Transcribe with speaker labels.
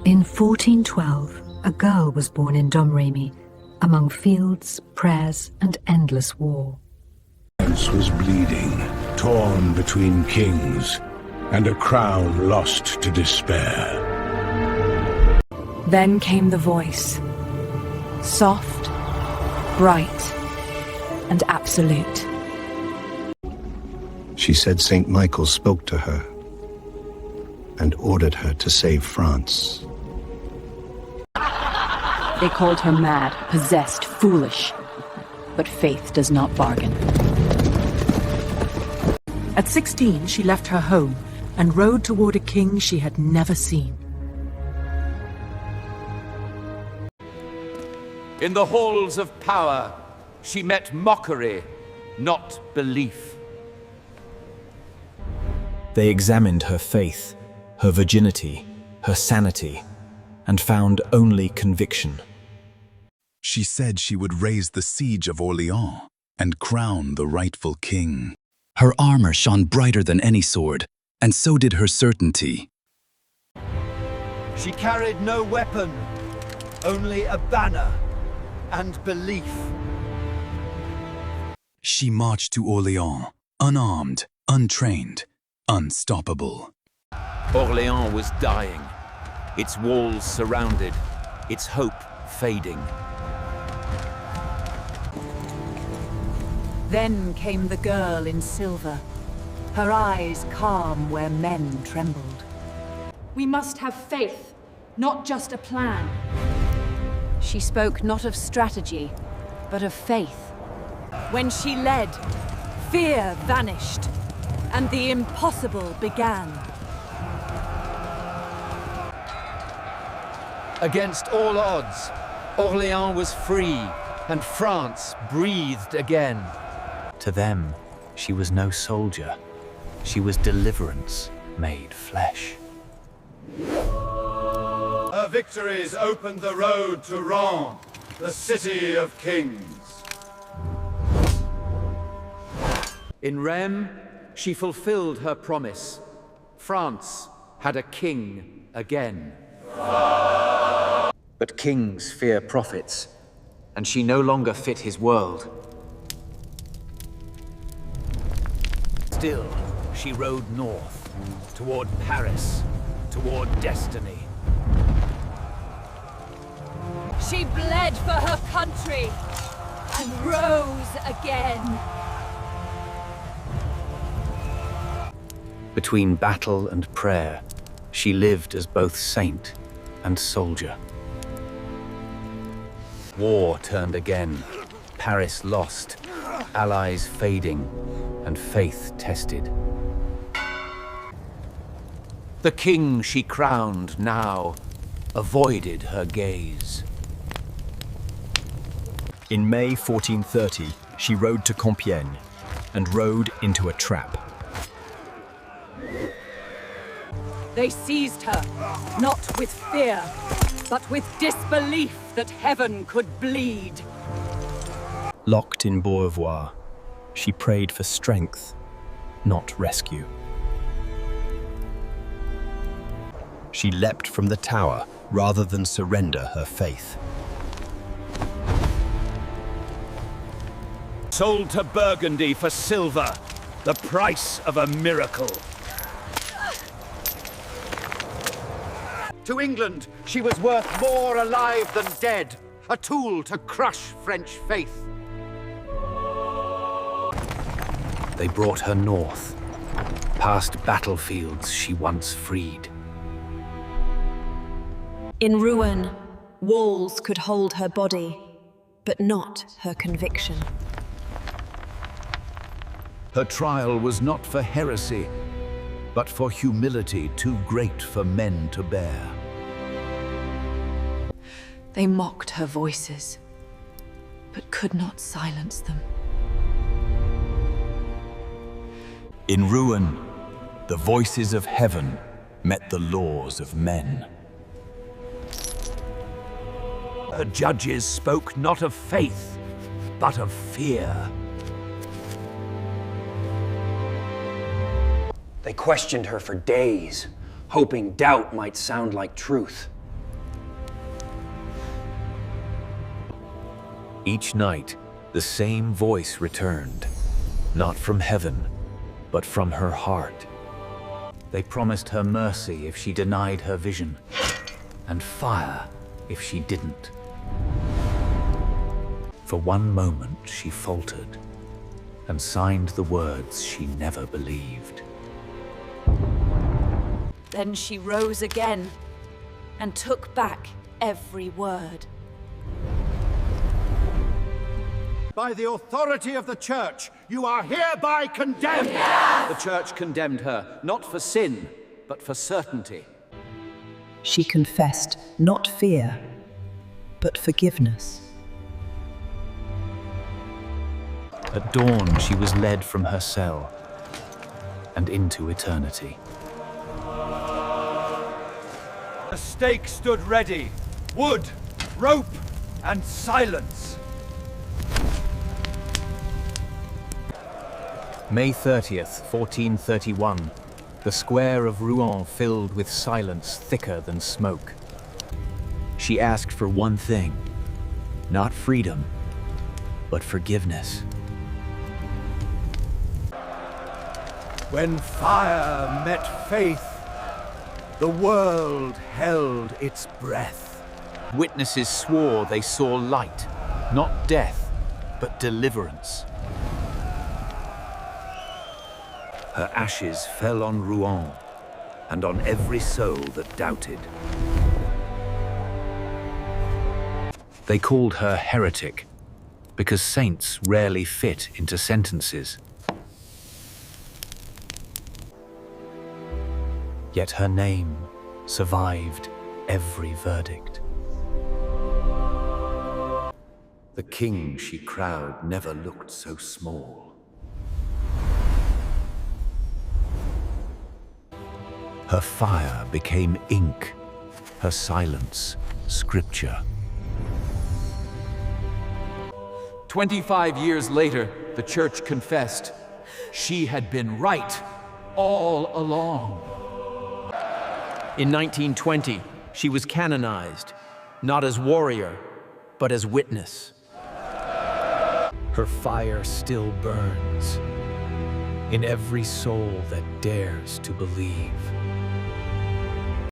Speaker 1: In 1412, a girl was born in Domremy, among fields, prayers, and endless war.
Speaker 2: France was bleeding, torn between kings, and a crown lost to despair.
Speaker 3: Then came the voice, soft, bright, and absolute.
Speaker 4: She said St. Michael spoke to her and ordered her to save France.
Speaker 3: They called her mad, possessed, foolish. But faith does not bargain.
Speaker 5: At 16, she left her home and rode toward a king she had never seen.
Speaker 6: In the halls of power, she met mockery, not belief.
Speaker 7: They examined her faith, her virginity, her sanity, and found only conviction.
Speaker 8: She said she would raise the siege of Orléans and crown the rightful king.
Speaker 9: Her armor shone brighter than any sword, and so did her certainty.
Speaker 6: She carried no weapon, only a banner and belief.
Speaker 8: She marched to Orléans, unarmed, untrained, unstoppable.
Speaker 6: Orléans was dying, its walls surrounded, its hope fading.
Speaker 3: Then came the girl in silver, her eyes calm where men trembled.
Speaker 10: We must have faith, not just a plan.
Speaker 3: She spoke not of strategy, but of faith. When she led, fear vanished, and the impossible began.
Speaker 6: Against all odds, Orléans was free, and France breathed again.
Speaker 7: To them, she was no soldier. She was deliverance made flesh.
Speaker 11: Her victories opened the road to Rouen, the city of kings.
Speaker 6: In Rheims, she fulfilled her promise. France had a king again.
Speaker 12: But kings fear prophets, and she no longer fit his world.
Speaker 6: Still, she rode north, toward Paris, toward destiny.
Speaker 10: She bled for her country and rose again.
Speaker 7: Between battle and prayer, she lived as both saint and soldier. War turned again, Paris lost, allies fading, and faith tested.
Speaker 6: The king she crowned now avoided her gaze.
Speaker 7: In May 1430, she rode to Compiègne and rode into a trap.
Speaker 3: They seized her, not with fear, but with disbelief that heaven could bleed.
Speaker 7: Locked in Beauvoir, she prayed for strength, not rescue. She leapt from the tower rather than surrender her faith.
Speaker 6: Sold to Burgundy for silver, the price of a miracle. To England, she was worth more alive than dead, a tool to crush French faith.
Speaker 7: They brought her north, past battlefields she once freed.
Speaker 13: In Rouen, walls could hold her body, but not her conviction.
Speaker 6: Her trial was not for heresy, but for humility too great for men to bear.
Speaker 3: They mocked her voices, but could not silence them.
Speaker 7: In Rouen, the voices of heaven met the laws of men.
Speaker 6: Her judges spoke not of faith, but of fear.
Speaker 12: They questioned her for days, hoping doubt might sound like truth.
Speaker 7: Each night, the same voice returned, not from heaven, but from her heart.
Speaker 12: They promised her mercy if she denied her vision, and fire if she didn't. For one moment she faltered, and signed the words she never believed.
Speaker 3: Then she rose again, and took back every word.
Speaker 11: By the authority of the Church, you are hereby condemned!
Speaker 6: The Church condemned her, not for sin, but for certainty.
Speaker 14: She confessed not fear, but forgiveness.
Speaker 7: At dawn, she was led from her cell and into eternity.
Speaker 11: The stake stood ready. Wood, rope, and silence.
Speaker 7: May 30th, 1431, the square of Rouen filled with silence thicker than smoke. She asked for one thing, not freedom, but forgiveness.
Speaker 11: When fire met faith, the world held its breath.
Speaker 7: Witnesses swore they saw light, not death, but deliverance.
Speaker 15: Her ashes fell on Rouen, and on every soul that doubted.
Speaker 7: They called her heretic, because saints rarely fit into sentences. Yet her name survived every verdict.
Speaker 15: The king she crowned never looked so small.
Speaker 7: Her fire became ink, her silence scripture.
Speaker 6: 25 years later, the Church confessed she had been right all along.
Speaker 16: In 1920, she was canonized, not as warrior, but as witness.
Speaker 7: Her fire still burns in every soul that dares to believe.